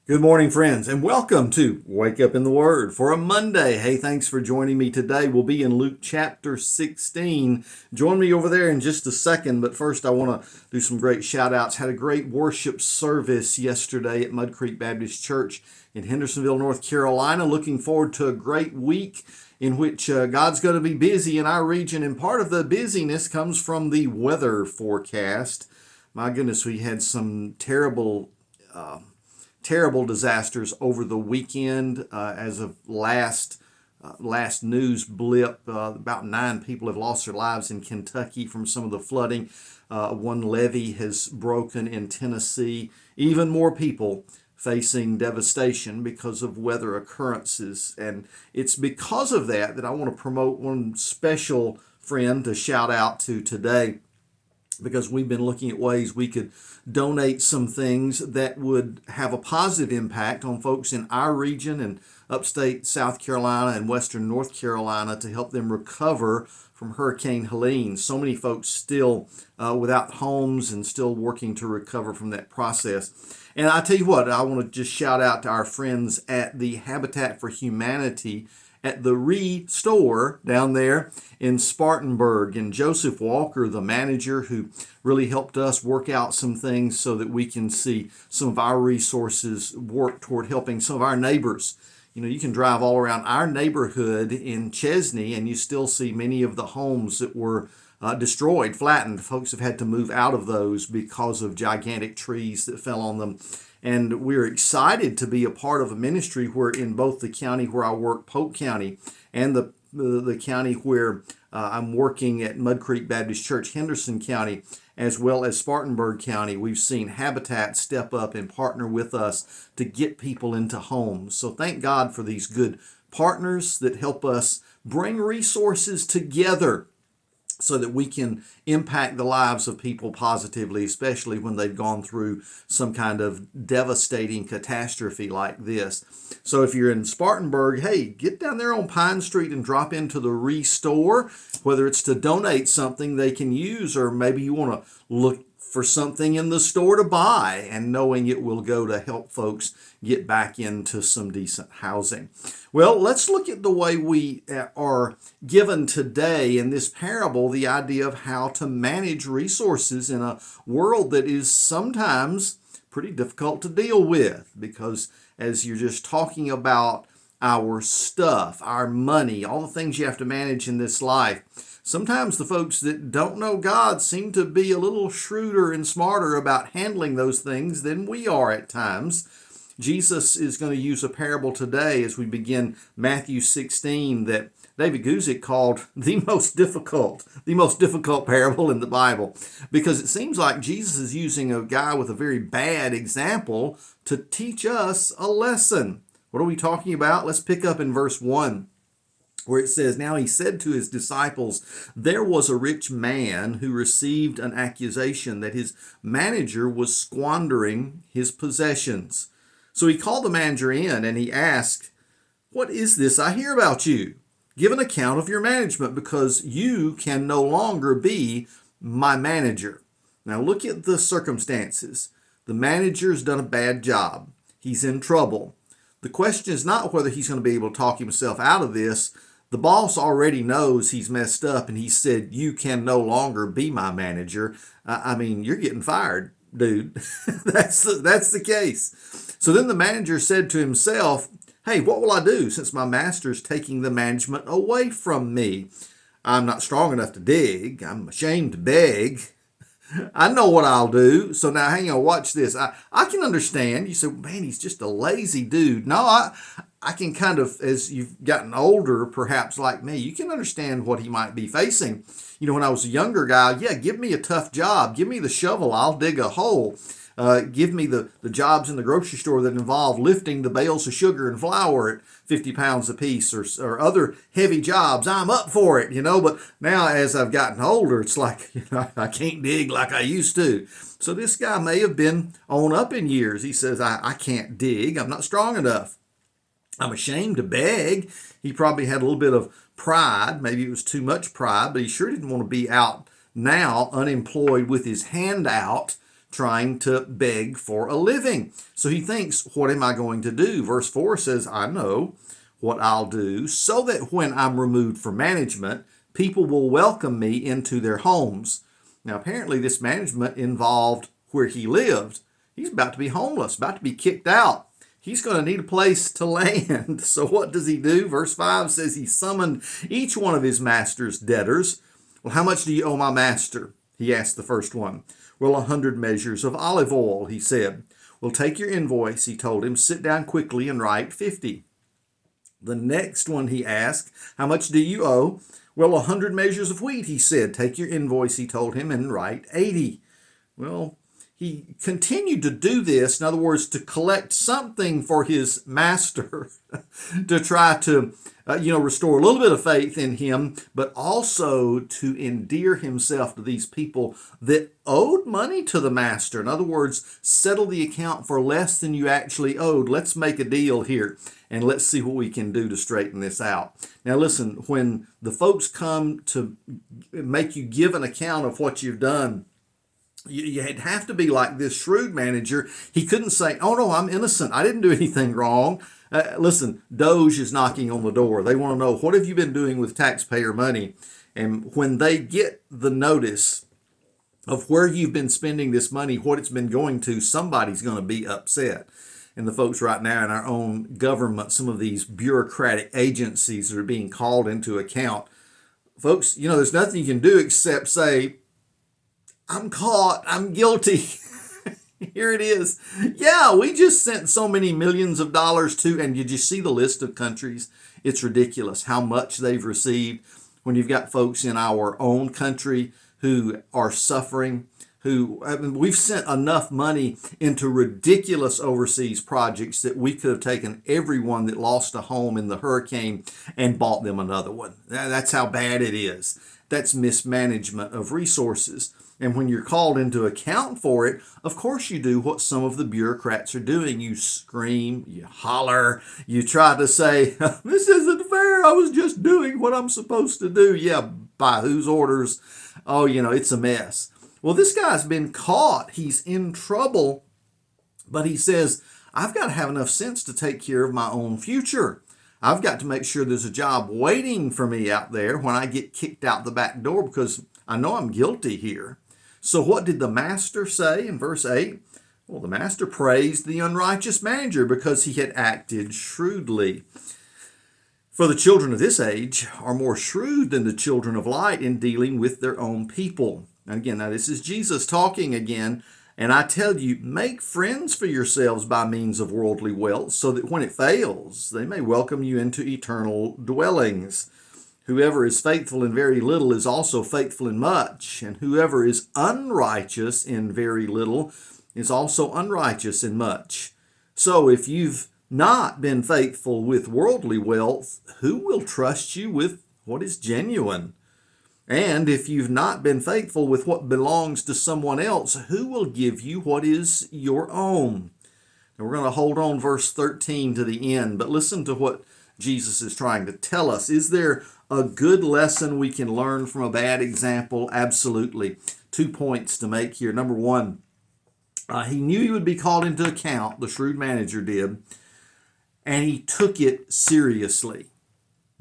Good morning, friends, and welcome to Wake Up in the Word for a Monday. Hey, thanks for joining me today. We'll be in Luke chapter 16. Join me over there in just a second, but first I want to do some great shout outs. Had a great worship service yesterday at Mud Creek Baptist Church in Hendersonville, North Carolina. Looking forward to a great week in which God's going to be busy in our region, and part of the busyness comes from the weather forecast. My goodness, we had some terrible disasters over the weekend. As of last news blip, about 9 people have lost their lives in Kentucky from some of the flooding. One levee has broken in Tennessee. Even more people facing devastation because of weather occurrences. And it's because of that I want to promote one special friend to shout out to today, because we've been looking at ways we could donate some things that would have a positive impact on folks in our region and upstate South Carolina and western North Carolina to help them recover from Hurricane Helene. So many folks still without homes and still working to recover from that process. And I tell you what, I want to just shout out to our friends at the Habitat for Humanity at the Restore down there in Spartanburg, and Joseph Walker, the manager, who really helped us work out some things so that we can see some of our resources work toward helping some of our neighbors. You can drive all around our neighborhood in Chesney and you still see many of the homes that were destroyed, flattened. Folks have had to move out of those because of gigantic trees that fell on them. And we're excited to be a part of a ministry where in both the county where I work, Polk County, and the county where I'm working at Mud Creek Baptist Church, Henderson County, as well as Spartanburg County, we've seen Habitat step up and partner with us to get people into homes. So thank God for these good partners that help us bring resources together so that we can impact the lives of people positively, especially when they've gone through some kind of devastating catastrophe like this. So if you're in Spartanburg, hey, get down there on Pine Street and drop into the Restore, whether it's to donate something they can use, or maybe you want to look for something in the store to buy, and knowing it will go to help folks get back into some decent housing. Well, let's look at the way we are given today in this parable, the idea of how to manage resources in a world that is sometimes pretty difficult to deal with, because as you're just talking about our stuff, our money, all the things you have to manage in this life, sometimes the folks that don't know God seem to be a little shrewder and smarter about handling those things than we are at times. Jesus is going to use a parable today as we begin Matthew 16 that David Guzik called the most difficult parable in the Bible, because it seems like Jesus is using a guy with a very bad example to teach us a lesson. What are we talking about? Let's pick up in verse 1. Where it says, "Now he said to his disciples, there was a rich man who received an accusation that his manager was squandering his possessions. So he called the manager in and he asked, 'What is this I hear about you? Give an account of your management, because you can no longer be my manager.'" Now look at the circumstances. The manager's done a bad job. He's in trouble. The question is not whether he's going to be able to talk himself out of this. The boss already knows he's messed up, and he said, "You can no longer be my manager." You're getting fired, dude. That's the case. So then the manager said to himself, "Hey, what will I do since my master's taking the management away from me? I'm not strong enough to dig. I'm ashamed to beg. I know what I'll do." So now hang on, watch this. I can understand. You say, "Man, he's just a lazy dude." No, I can kind of, as you've gotten older, perhaps like me, you can understand what he might be facing. When I was a younger guy, yeah, give me a tough job. Give me the shovel. I'll dig a hole. Give me the jobs in the grocery store that involve lifting the bales of sugar and flour at 50 pounds a piece, or other heavy jobs. I'm up for it, But now as I've gotten older, it's like, I can't dig like I used to. So this guy may have been on up in years. He says, I can't dig. I'm not strong enough. I'm ashamed to beg. He probably had a little bit of pride. Maybe it was too much pride, but he sure didn't want to be out now unemployed with his hand out trying to beg for a living. So he thinks, what am I going to do? Verse 4 says, I know what I'll do so that when I'm removed from management, people will welcome me into their homes. Now, apparently this management involved where he lived. He's about to be homeless, about to be kicked out. He's going to need a place to land. So what does he do? Verse 5 says he summoned each one of his master's debtors. Well, how much do you owe my master? He asked the first one. Well, 100 measures of olive oil, he said. Well, take your invoice, he told him. Sit down quickly and write 50. The next one he asked, how much do you owe? Well, 100 measures of wheat, he said. Take your invoice, he told him, and write 80. Well, he continued to do this, in other words, to collect something for his master, to try to, restore a little bit of faith in him, but also to endear himself to these people that owed money to the master. In other words, settle the account for less than you actually owed. Let's make a deal here, and let's see what we can do to straighten this out. Now listen, when the folks come to make you give an account of what you've done, you'd have to be like this shrewd manager. He couldn't say, oh no, I'm innocent, I didn't do anything wrong. Listen, Doge is knocking on the door. They want to know, what have you been doing with taxpayer money? And when they get the notice of where you've been spending this money, what it's been going to, somebody's going to be upset. And the folks right now in our own government, some of these bureaucratic agencies that are being called into account, folks, there's nothing you can do except say, I'm caught, I'm guilty. Here it is. Yeah, we just sent so many millions of dollars to, and did you see the list of countries? It's ridiculous how much they've received. When you've got folks in our own country who are suffering, we've sent enough money into ridiculous overseas projects that we could have taken everyone that lost a home in the hurricane and bought them another one. That's how bad it is. That's mismanagement of resources. And when you're called into account for it, of course you do what some of the bureaucrats are doing. You scream, you holler, you try to say, this isn't fair, I was just doing what I'm supposed to do. Yeah, by whose orders? Oh, it's a mess. Well, this guy's been caught. He's in trouble. But he says, I've got to have enough sense to take care of my own future. I've got to make sure there's a job waiting for me out there when I get kicked out the back door, because I know I'm guilty here. So what did the master say in verse 8? Well, the master praised the unrighteous manager because he had acted shrewdly. For the children of this age are more shrewd than the children of light in dealing with their own people. And again, now this is Jesus talking again. And I tell you, make friends for yourselves by means of worldly wealth, so that when it fails, they may welcome you into eternal dwellings. Whoever is faithful in very little is also faithful in much, and whoever is unrighteous in very little is also unrighteous in much. So if you've not been faithful with worldly wealth, who will trust you with what is genuine? And if you've not been faithful with what belongs to someone else, who will give you what is your own? And we're going to hold on verse 13 to the end, but listen to what Jesus is trying to tell us. Is there a good lesson we can learn from a bad example? Absolutely. 2 points to make here. Number one, he knew he would be called into account, the shrewd manager did, and he took it seriously.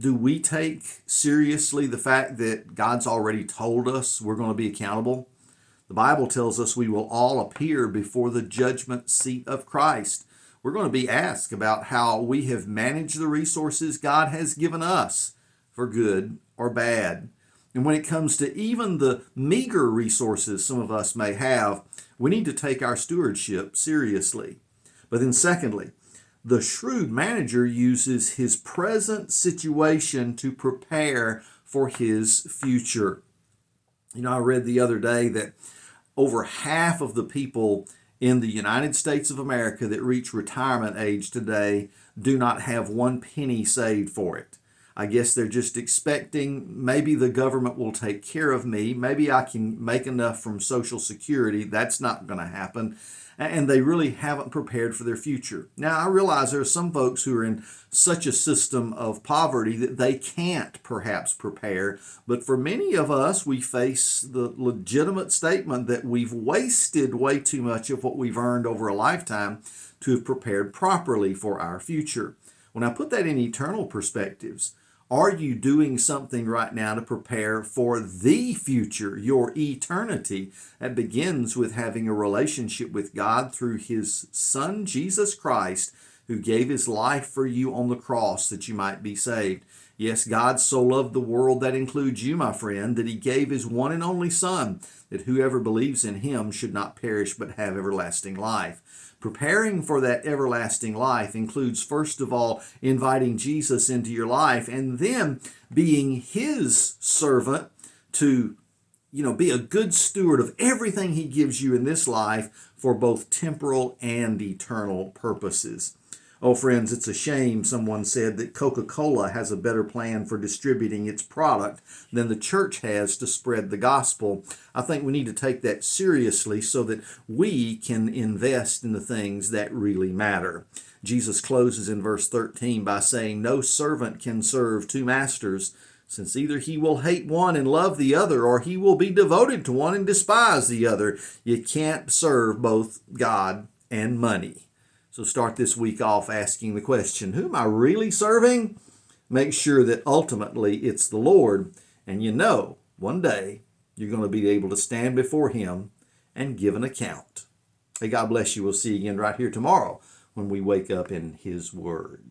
Do we take seriously the fact that God's already told us we're going to be accountable? The Bible tells us we will all appear before the judgment seat of Christ. We're going to be asked about how we have managed the resources God has given us, for good or bad. And when it comes to even the meager resources some of us may have, we need to take our stewardship seriously. But then secondly, the shrewd manager uses his present situation to prepare for his future. I read the other day that over half of the people in the United States of America that reach retirement age today do not have one penny saved for it. I guess they're just expecting maybe the government will take care of me. Maybe I can make enough from Social Security. That's not going to happen. And they really haven't prepared for their future. Now, I realize there are some folks who are in such a system of poverty that they can't perhaps prepare. But for many of us, we face the legitimate statement that we've wasted way too much of what we've earned over a lifetime to have prepared properly for our future. When I put that in eternal perspectives, are you doing something right now to prepare for the future, your eternity? That begins with having a relationship with God through His Son, Jesus Christ, who gave His life for you on the cross that you might be saved. Yes, God so loved the world, that includes you, my friend, that He gave His one and only Son, that whoever believes in Him should not perish but have everlasting life. Preparing for that everlasting life includes, first of all, inviting Jesus into your life and then being His servant to, be a good steward of everything He gives you in this life for both temporal and eternal purposes. Oh, friends, it's a shame, someone said, that Coca-Cola has a better plan for distributing its product than the church has to spread the gospel. I think we need to take that seriously so that we can invest in the things that really matter. Jesus closes in verse 13 by saying, "No servant can serve two masters, since either he will hate one and love the other, or he will be devoted to one and despise the other. You can't serve both God and money." So start this week off asking the question, who am I really serving? Make sure that ultimately it's the Lord, and one day you're going to be able to stand before Him and give an account. Hey, God bless you. We'll see you again right here tomorrow when we wake up in His Word.